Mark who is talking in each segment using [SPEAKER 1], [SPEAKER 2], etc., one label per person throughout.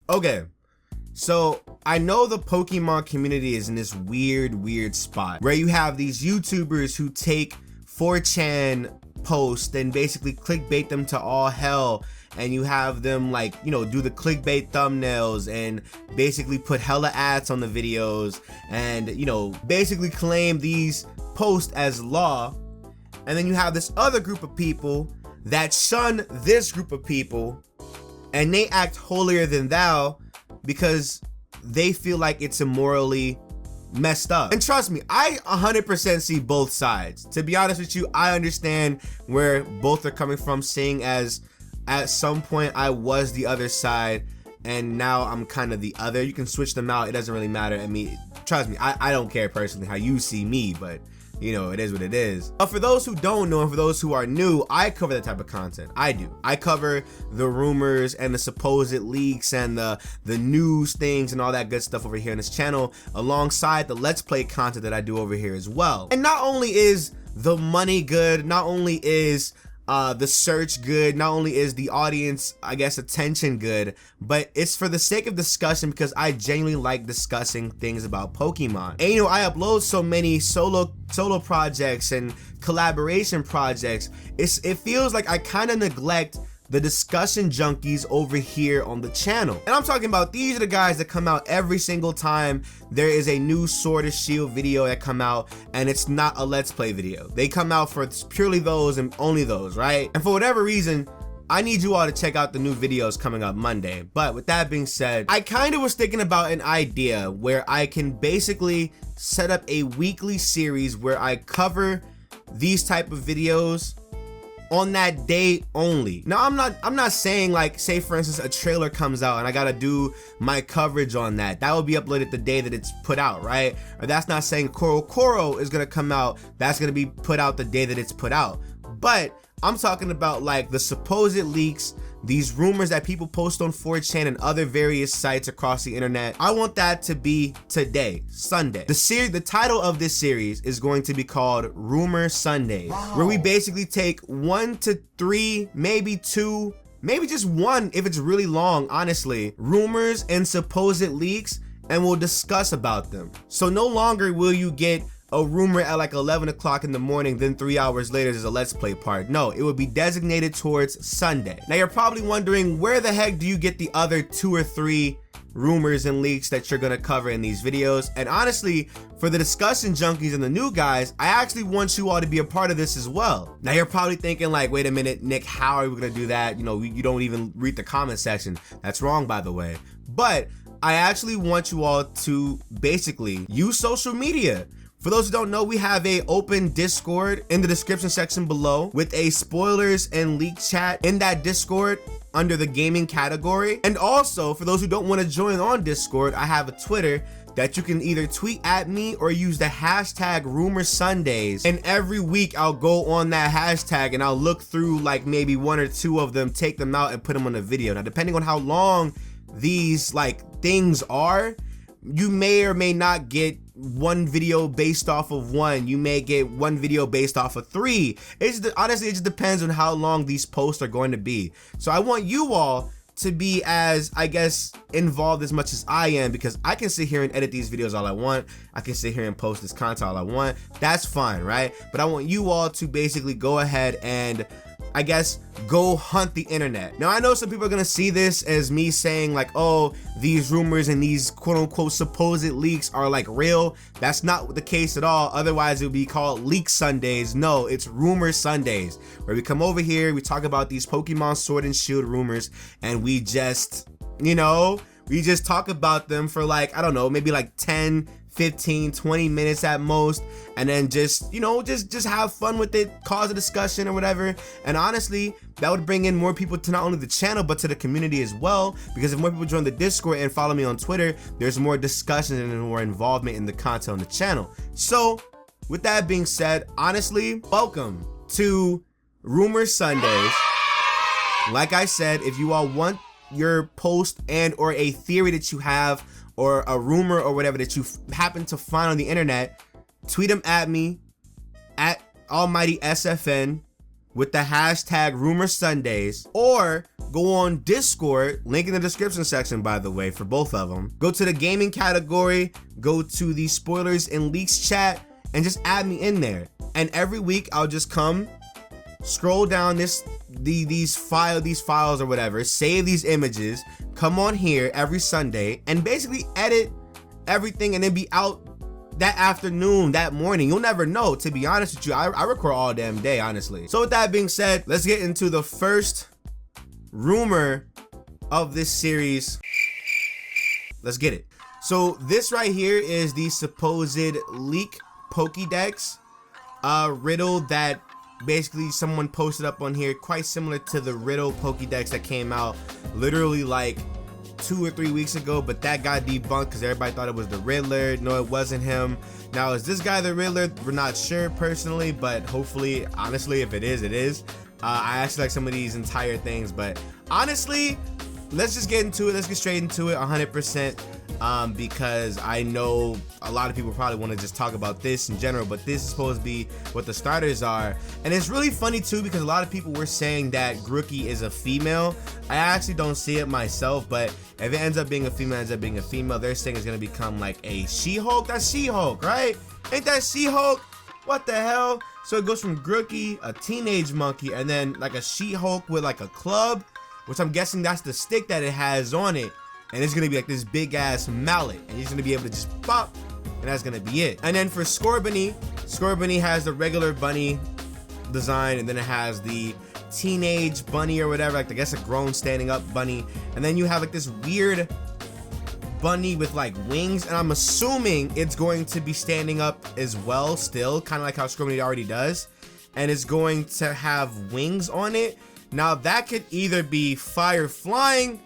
[SPEAKER 1] Okay, so I know the Pokemon community is in this weird spot where you have these YouTubers who take 4chan posts and basically clickbait them to all hell, and you have them like, you know, do the clickbait thumbnails and basically put hella ads on the videos and, you know, basically claim these posts as law. And then you have this other group of people that shun this group of people and they act holier than thou because they feel like it's immorally messed up. And trust me, I 100% see both sides. To be honest with you, I understand where both are coming from, seeing as at some point I was the other side and now I'm kind of the other. You can switch them out, it doesn't really matter. I mean, trust me, I don't care personally how you see me, but you know, it is what it is. But for those who don't know and for those who are new, I cover that type of content. I do. I cover the rumors and the supposed leaks and the news things and all that good stuff over here on this channel, alongside the Let's Play content that I do over here as well. And not only is the money good, not only is the search good, not only is the audience, I guess, attention good, but it's for the sake of discussion because I genuinely like discussing things about Pokemon. And you know, I upload so many solo projects and collaboration projects, it feels like I kind of neglect the discussion junkies over here on the channel. And I'm talking about, these are the guys that come out every single time there is a new Sword and Shield video that come out and it's not a Let's Play video. They come out for purely those and only those, right? And for whatever reason, I need you all to check out the new videos coming up Monday. But with that being said, I kind of was thinking about an idea where I can basically set up a weekly series where I cover these type of videos on that day only. Now I'm not saying like, say for instance a trailer comes out and I gotta do my coverage on that. That will be uploaded the day that it's put out, right? Or that's not saying Koro is gonna come out, that's gonna be put out the day that it's put out. But I'm talking about like the supposed leaks, these rumors that people post on 4chan and other various sites across the internet. I want that to be today, Sunday. The title of this series is going to be called Rumor Sundays, where we basically take 1 to 3, maybe 2, maybe just 1 if it's really long, honestly, rumors and supposed leaks, and we'll discuss about them. So no longer will you get a rumor at like 11 o'clock in the morning, then 3 hours later there's a Let's Play part. No, it would be designated towards Sunday. Now you're probably wondering, where the heck do you get the other 2 or 3 rumors and leaks that you're gonna cover in these videos? And honestly, for the discussion junkies and the new guys, I actually want you all to be a part of this as well. Now you're probably thinking like, wait a minute, Nick, how are we gonna do that? You know, you don't even read the comment section. That's wrong, by the way. But I actually want you all to basically use social media. For those who don't know, we have a open Discord in the description section below with a spoilers and leak chat in that Discord under the gaming category. And also, for those who don't want to join on Discord, I have a Twitter that you can either tweet at me or use the hashtag Rumor Sundays. And every week I'll go on that hashtag and I'll look through like maybe 1 or 2 of them, take them out and put them on a video. Now, depending on how long these like things are, you may or may not get 1 video based off of 1. You may get 1 video based off of 3. Honestly, it just depends on how long these posts are going to be. So I want you all to be as, I guess, involved as much as I am, because I can sit here and edit these videos all I want. I can sit here and post this content all I want. That's fine, right? But I want you all to basically go ahead and, I guess, go hunt the internet. Now I know some people are gonna see this as me saying like, oh, these rumors and these quote unquote supposed leaks are like real. That's not the case at all. Otherwise it would be called Leak Sundays. No, it's Rumor Sundays, where we come over here, we talk about these Pokemon Sword and Shield rumors, and we just, you know, we just talk about them for like, I don't know, maybe like 10, 15, 20 minutes at most, and then just, you know, just have fun with it, cause a discussion or whatever. And honestly, that would bring in more people to not only the channel but to the community as well, because if more people join the Discord and follow me on Twitter, there's more discussion and more involvement in the content on the channel. So with that being said, honestly, welcome to Rumor Sundays. Like I said, if you all want your post and or a theory that you have, or a rumor or whatever that you happen to find on the internet, tweet them at me at Almighty SFN with the hashtag Rumor Sundays, or go on Discord, link in the description section, by the way, for both of them. Go to the gaming category, go to the spoilers and leaks chat, and just add me in there. And every week I'll just come, scroll down these files or whatever, save these images, come on here every Sunday, and basically edit everything, and then be out that afternoon, that morning. You'll never know, to be honest with you. I record all damn day, honestly. So with that being said, let's get into the first rumor of this series. Let's get it. So this right here is the supposed leak POKEDEX riddle that basically someone posted up on here, quite similar to the riddle POKEDEX that came out literally like 2 or 3 weeks ago, but that got debunked because everybody thought it was the Riddler. No, it wasn't him. Now, is this guy the Riddler? We're not sure personally, but hopefully, honestly, if it is, it is. I actually like some of these entire things, but honestly, let's just get into it. Let's get straight into it 100%, because I know a lot of people probably want to just talk about this in general, but this is supposed to be what the starters are. And it's really funny too, because a lot of people were saying that Grookie is a female. I actually don't see it myself, but if it ends up being a female, it ends up being a female. They're saying it's going to become like a She-Hulk. That's She-Hulk, right? Ain't that She-Hulk? What the hell? So it goes from Grookie, a teenage monkey, and then like a She-Hulk with like a club, which I'm guessing that's the stick that it has on it. And it's gonna be like this big ass mallet, and he's gonna be able to just pop, and that's gonna be it. And then for Scorbunny has the regular bunny design, and then it has the teenage bunny or whatever, like I guess a grown standing up bunny. And then you have like this weird bunny with like wings, and I'm assuming it's going to be standing up as well still, kind of like how Scorbunny already does, and it's going to have wings on it. Now that could either be fire flying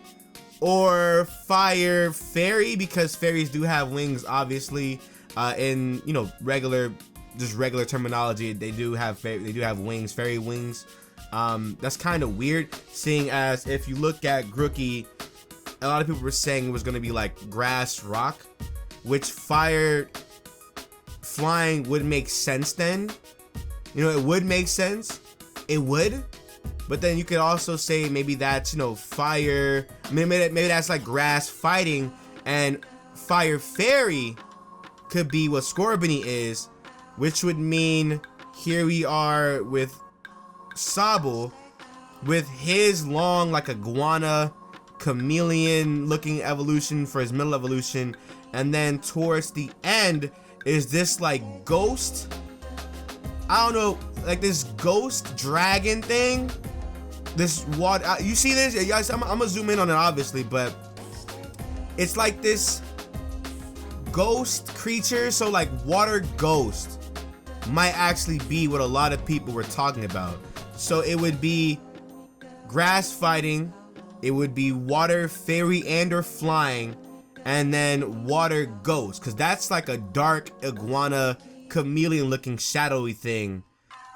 [SPEAKER 1] or fire fairy, because fairies do have wings, obviously. In regular terminology, they do have wings, fairy wings. That's kind of weird, seeing as if you look at Grookie, a lot of people were saying it was going to be like grass rock, which fire flying would make sense then. It would make sense. It would. But then you could also say maybe that's, fire, maybe that's like grass fighting, and fire fairy could be what Scorbunny is, which would mean here we are with Sobble with his long like iguana chameleon looking evolution for his middle evolution, and then towards the end is this like ghost, I don't know, like this ghost dragon thing. This water, you see this? Yes, I'm gonna zoom in on it obviously, but it's like this ghost creature. So like water ghost might actually be what a lot of people were talking about. So it would be grass fighting, it would be water fairy and or flying, and then water ghost, because that's like a dark iguana chameleon looking shadowy thing.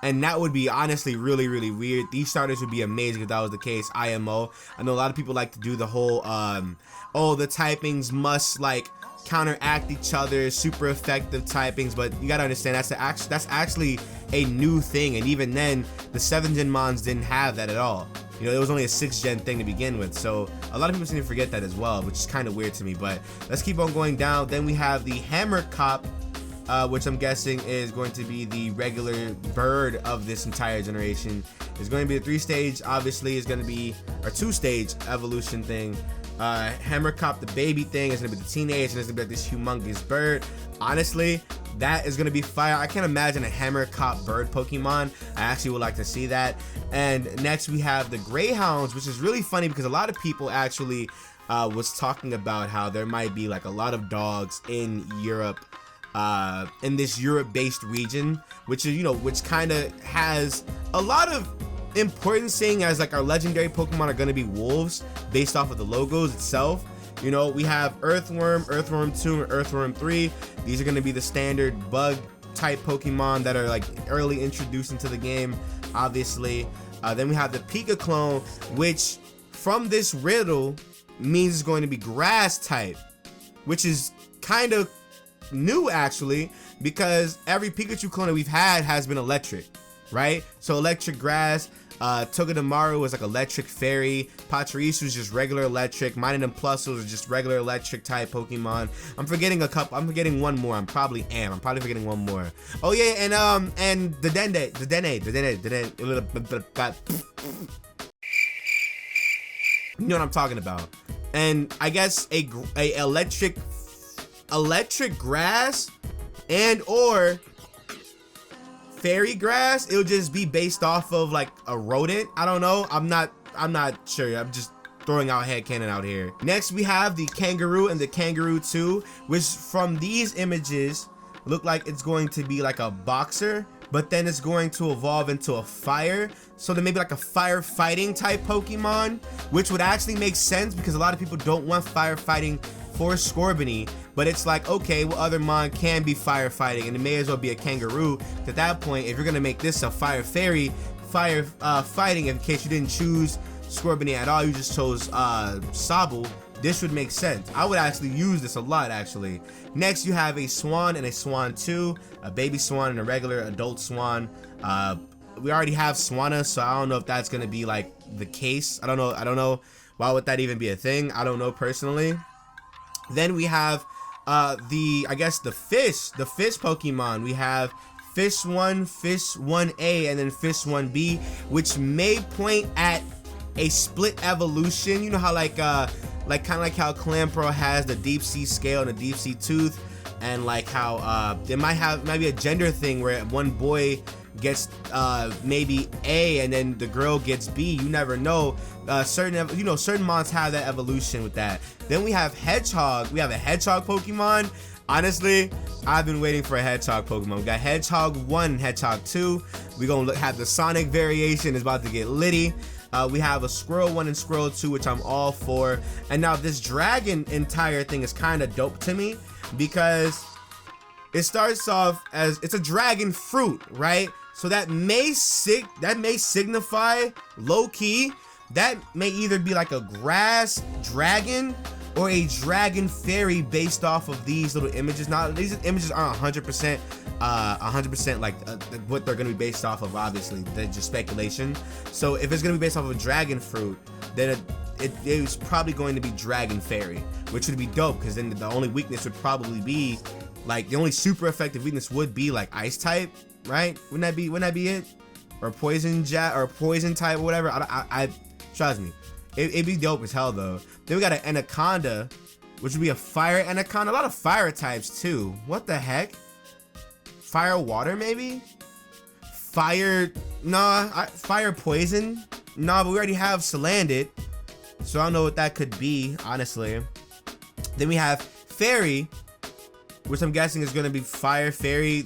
[SPEAKER 1] And that would be honestly really, really weird. These starters would be amazing if that was the case. IMO. I know a lot of people like to do the whole, the typings must like counteract each other, super effective typings. But you gotta understand that's actually a new thing. And even then, the 7th gen mons didn't have that at all. It was only a 6th gen thing to begin with. So a lot of people seem to forget that as well, which is kind of weird to me. But let's keep on going down. Then we have the Hammer Cop, which I'm guessing is going to be the regular bird of this entire generation. It's going to be a 3-stage, obviously. It's going to be a 2-stage evolution thing. Hammer Cop, the baby thing, is going to be the teenage, and it's going to be like this humongous bird. Honestly, that is going to be fire. I can't imagine a Hammer Cop bird Pokemon. I actually would like to see that. And next we have the Greyhounds, which is really funny because a lot of people actually was talking about how there might be like a lot of dogs in Europe, in this Europe-based region, which is, which kind of has a lot of importance, seeing as like our legendary Pokemon are going to be wolves based off of the logos itself. We have Earthworm, Earthworm 2, and Earthworm 3. These are going to be the standard bug type Pokemon that are like early introduced into the game, obviously. Then we have the Pika clone, which from this riddle means it's going to be grass type, which is kind of new actually, because every Pikachu clone that we've had has been electric, right? So electric grass. Togedemaru was like electric fairy. Pachirisu is just regular electric. Mining and Plusle is just regular electric type Pokemon. I'm forgetting a couple. I'm forgetting one more. I'm probably forgetting one more. Oh yeah, and the Dende. You know what I'm talking about. And I guess a electric grass and or fairy grass. It'll just be based off of like a rodent. I don't know. I'm not sure. I'm just throwing out headcanon out here. Next we have the Kangaroo and the Kangaroo 2, which from these images look like it's going to be like a boxer, but then it's going to evolve into a fire. So then maybe like a firefighting type Pokemon, which would actually make sense because a lot of people don't want firefighting for Scorbunny, but it's like, okay, what other mon can be firefighting? And it may as well be a Kangaroo. At that point, if you're gonna make this a fire fairy, fighting, in case you didn't choose Scorbunny at all, you just chose Sobble, this would make sense. I would actually use this a lot, actually. Next, you have a Swan and a Swan 2, a baby Swan and a regular adult Swan. We already have Swanna, so I don't know if that's gonna be like the case. I don't know. Why would that even be a thing? I don't know personally. Then we have I guess the fish Pokemon. We have Fish 1, Fish 1A, and then Fish 1B, which may point at a split evolution. You know how like kind of like how Clampro has the deep sea scale and the deep sea tooth, and like how it might be a gender thing where one boy gets maybe A and then the girl gets B. You never know. Certain mons have that evolution with that. Then we have Hedgehog. We have a Hedgehog Pokemon. Honestly, I've been waiting for a Hedgehog Pokemon. We got Hedgehog 1 and Hedgehog 2. We're gonna have the Sonic variation. Is about to get litty. We have a Squirrel 1 and Squirrel 2, which I'm all for. And now this dragon entire thing is kind of dope to me because it starts off as it's a dragon fruit, right? So that may signify low key that may either be like a grass dragon or a dragon fairy based off of these little images. Now these images aren't 100% like what they're gonna be based off of. Obviously, they're just speculation. So if it's gonna be based off of a dragon fruit, then it is probably going to be dragon fairy, which would be dope because then the only weakness would probably be like the only super effective weakness would be like ice type, right? Wouldn't that be it? Or poison type or whatever. I trust me, it'd be dope as hell though. Then we got an Anaconda, which would be a fire Anaconda. A lot of fire types too. What the heck? Fire water maybe? Fire poison? Nah, but we already have Salandit, so I don't know what that could be, honestly. Then we have Fairy, which I'm guessing is gonna be fire fairy.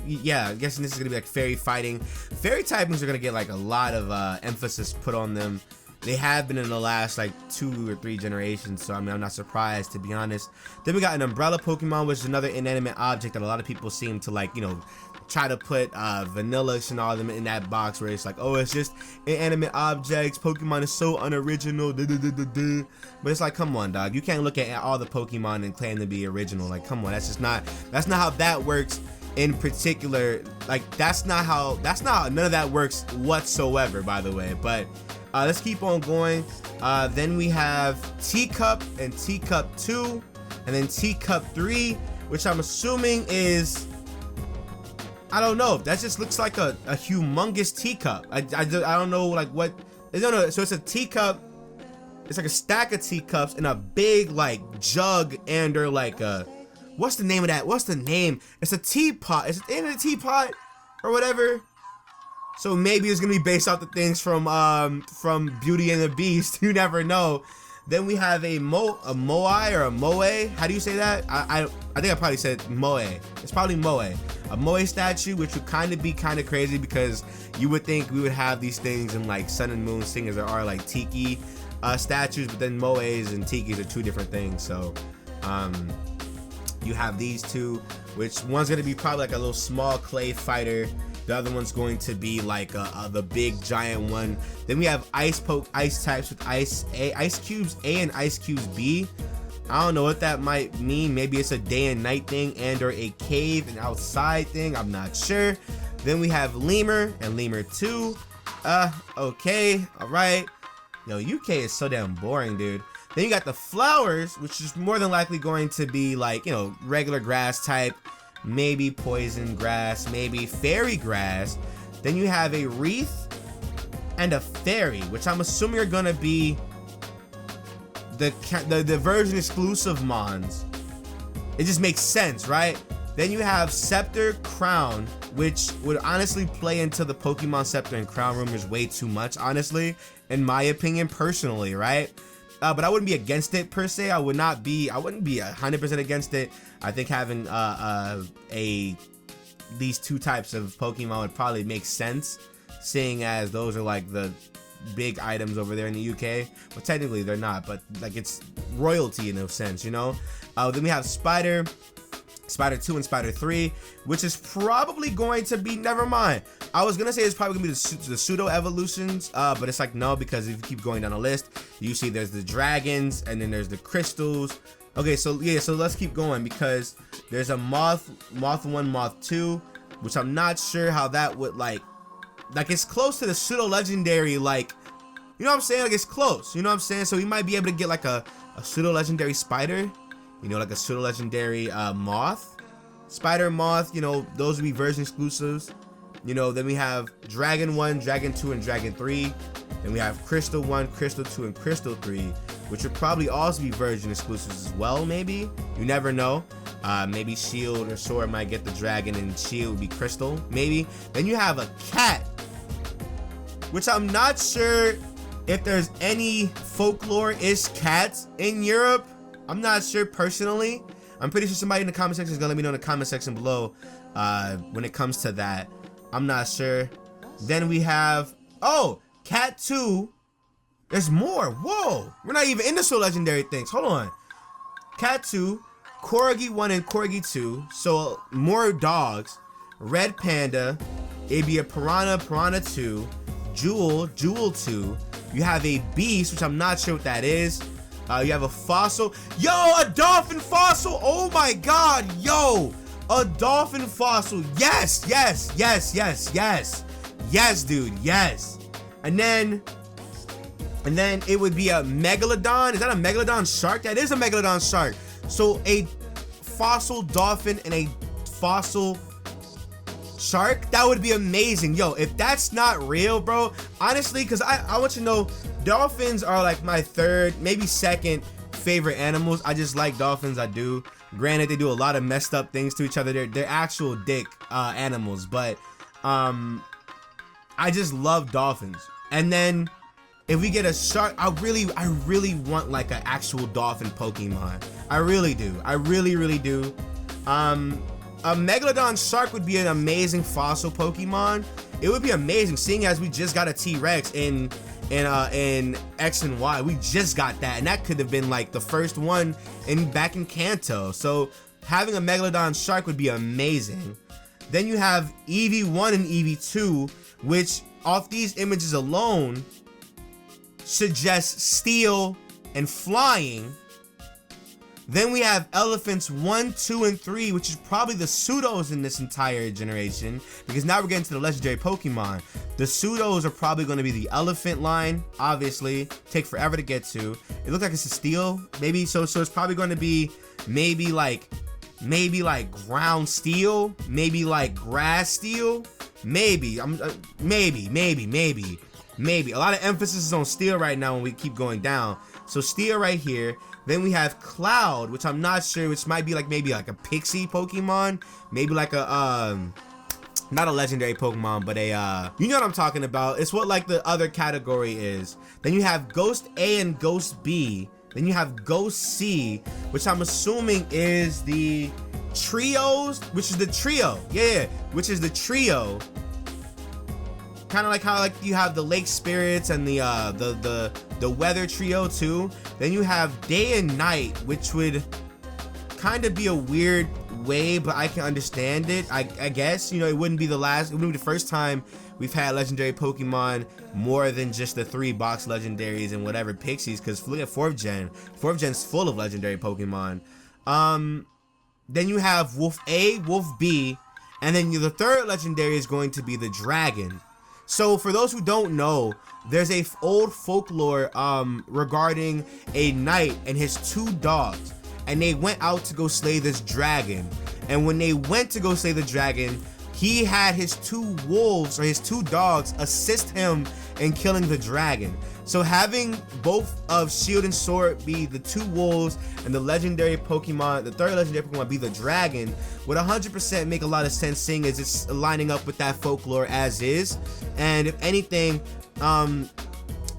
[SPEAKER 1] Yeah, I'm guessing this is gonna be like fairy fighting. Fairy typings are gonna get like a lot of emphasis put on them. They have been in the last like 2 or 3 generations, so I mean I'm not surprised, to be honest. Then we got an umbrella Pokemon, which is another inanimate object that a lot of people seem to like, you know, try to put Vanillush and all of them in that box where it's like, oh, it's just inanimate objects. Pokemon is so unoriginal. But it's like, come on, dog. You can't look at all the Pokemon and claim to be original. Like, come on, that's not how that works. In particular, like that's not how none of that works whatsoever, by the way. But let's keep on going. Then we have Teacup and Teacup 2, and then Teacup 3, which I'm assuming is, I don't know, that just looks like a humongous teacup. I don't know like what, I don't know. So it's a teacup, it's like a stack of teacups in a big like jug, and or like a, what's the name of that? What's the name? It's a teapot. Is it in a teapot or whatever? So maybe it's gonna be based off the things from Beauty and the Beast. You never know. Then we have a Moai or a Moe. How do you say that? I think I probably said Moe. It's probably Moe. A Moe statue, which would kind of be kind of crazy because you would think we would have these things in like Sun and Moon, seeing as there are like Tiki statues, but then Moes and Tikis are 2 different things. So you have these 2, which one's gonna be probably like a little small clay fighter. The other one's going to be like the big giant one. Then we have ice types with ice cubes A and ice cubes B. I don't know what that might mean. Maybe it's a day and night thing and or a cave and outside thing. I'm not sure. Then we have Lemur and Lemur 2. Okay, alright. Yo, UK is so damn boring, dude. Then you got the flowers, which is more than likely going to be like, you know, regular grass type, maybe poison grass, maybe fairy grass. Then you have a wreath and a fairy, which I'm assuming are gonna be the version exclusive mons. It just makes sense, right? Then you have scepter, crown, which would honestly play into the Pokemon scepter and crown rumors way too much, honestly, in my opinion, personally, right? But I wouldn't be against it per se. I wouldn't be 100% against it. I think having these two types of Pokemon would probably make sense, seeing as those are like the big items over there in the UK. But technically they're not, but like it's royalty in a sense, you know? Then we have Spider 2 and Spider 3, which is probably going to be, never mind. I was gonna say it's probably gonna be the pseudo evolutions, but it's like no, because if you keep going down the list, you see there's the dragons and then there's the crystals. Okay, so yeah, so let's keep going because there's a Moth 1, Moth 2, which I'm not sure how that would like it's close to the pseudo legendary, like, you know what I'm saying? Like it's close, you know what I'm saying? So we might be able to get like a pseudo legendary spider. You know, like a pseudo legendary moth, spider, moth, you know, those would be version exclusives. You know, then we have Dragon 1, Dragon 2, and Dragon 3. Then we have Crystal 1, Crystal 2, and Crystal 3, which would probably also be version exclusives as well, maybe. You never know. Maybe Shield or Sword might get the dragon and Shield would be Crystal, maybe. Then you have a cat, which I'm not sure if there's any folklore-ish cats in Europe. I'm not sure personally. I'm pretty sure somebody in the comment section is gonna let me know in the comment section below when it comes to that. I'm not sure. Then we have, oh, Cat 2. There's more. Whoa, we're not even into so legendary things. Hold on. Cat 2, Corgi 1 and Corgi 2. So more dogs. Red Panda. It'd be a Piranha 2. Jewel 2. You have a Beast, which I'm not sure what that is. You have a fossil. Yo, a dolphin fossil. Oh my god. Yo, a dolphin fossil. Yes, yes, yes, yes, yes. Yes, dude, yes. And then it would be a Megalodon. Is that a Megalodon shark? That is a Megalodon shark. So a fossil dolphin and a fossil shark, that would be amazing. Yo, if that's not real, bro, honestly, because I want you to know, dolphins are like my third, maybe second favorite animals. I just like dolphins, I do. Granted, they do a lot of messed up things to each other. They're actual dick animals, but I just love dolphins. And then if we get a shark, I really want like an actual dolphin Pokemon. I really do. I really do. A Megalodon shark would be an amazing fossil Pokemon. It would be amazing, seeing as we just got a T-Rex in X and Y. We just got that, and that could have been like the first one back in Kanto. So having a Megalodon shark would be amazing. Then you have EV1 and EV2, which off these images alone suggest steel and flying. Then we have Elephants 1, 2, and 3, which is probably the pseudos in this entire generation, because now we're getting to the legendary Pokemon. The pseudos are probably going to be the elephant line, obviously. Take forever to get to. It looks like it's a steel, maybe. So it's probably going to be maybe like ground steel, maybe like grass steel, maybe. Maybe. A lot of emphasis is on steel right now when we keep going down. So steel right here. Then we have Cloud, which I'm not sure, which might be like maybe like a pixie Pokemon, maybe like a not a legendary Pokemon, but a you know what I'm talking about. It's what like the other category is. Then you have Ghost A and Ghost B. Then you have Ghost C, which I'm assuming is the trios, which is the trio. Yeah, which is the trio. Kind of like how like you have the lake spirits and the weather trio too. Then you have day and night, which would kind of be a weird way, but I can understand it. I guess, you know, it wouldn't be the first time we've had legendary Pokemon more than just the 3-box legendaries and whatever pixies, because look at 4th gen's full of legendary Pokemon. Then you have Wolf A, Wolf B, and then the third legendary is going to be the dragon. So for those who don't know, there's a old folklore regarding a knight and his 2 dogs, and they went out to go slay this dragon. And when they went to go slay the dragon, he had his 2 wolves, or his 2 dogs, assist him in killing the dragon. So having both of Shield and Sword be the 2 wolves and the legendary Pokemon, the 3rd legendary Pokemon be the dragon, would 100% make a lot of sense, seeing as it's lining up with that folklore as is. And if anything,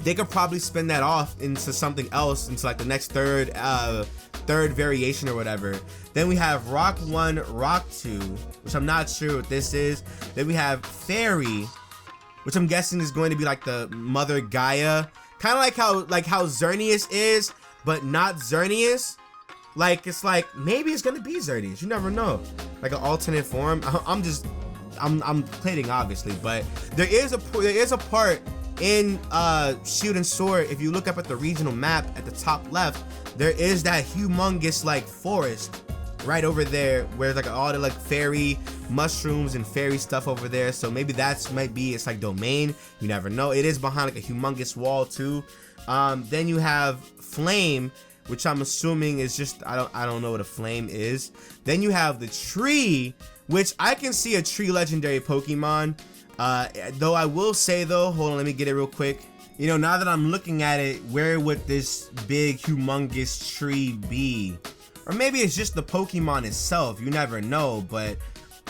[SPEAKER 1] they could probably spin that off into something else, into like the next third variation or whatever. Then we have Rock 1, Rock 2, which I'm not sure what this is. Then we have Fairy, which I'm guessing is going to be like the Mother Gaia, kind of like how Xerneas is, but not Xerneas. Like, it's like maybe it's gonna be Xerneas. You never know. Like an alternate form. I'm pleading obviously, but there is a part in Shield and Sword. If you look up at the regional map at the top left, there is that humongous like forest right over there where like all the like fairy mushrooms and fairy stuff over there. So maybe that's might be its like domain. You never know. It is behind like a humongous wall too. Then you have Flame, which I'm assuming is just I don't know what a flame is. Then you have the tree, which I can see a tree legendary Pokemon. Though I will say though, hold on, let me get it real quick. You know, now that I'm looking at it, where would this big humongous tree be? Or maybe it's just the Pokemon itself, you never know. But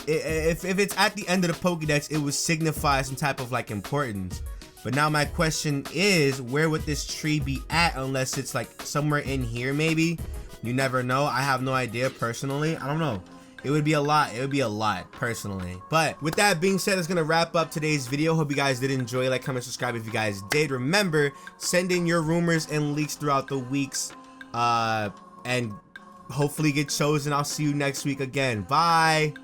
[SPEAKER 1] if it's at the end of the Pokedex, it would signify some type of like importance. But now my question is, where would this tree be at, unless it's like somewhere in here maybe? You never know. I have no idea personally. I don't know. It would be a lot. It would be a lot personally. But with that being said, that's gonna wrap up today's video. Hope you guys did enjoy. Like, comment, subscribe if you guys did. Remember, send in your rumors and leaks throughout the weeks, and hopefully get chosen. I'll see you next week again. Bye.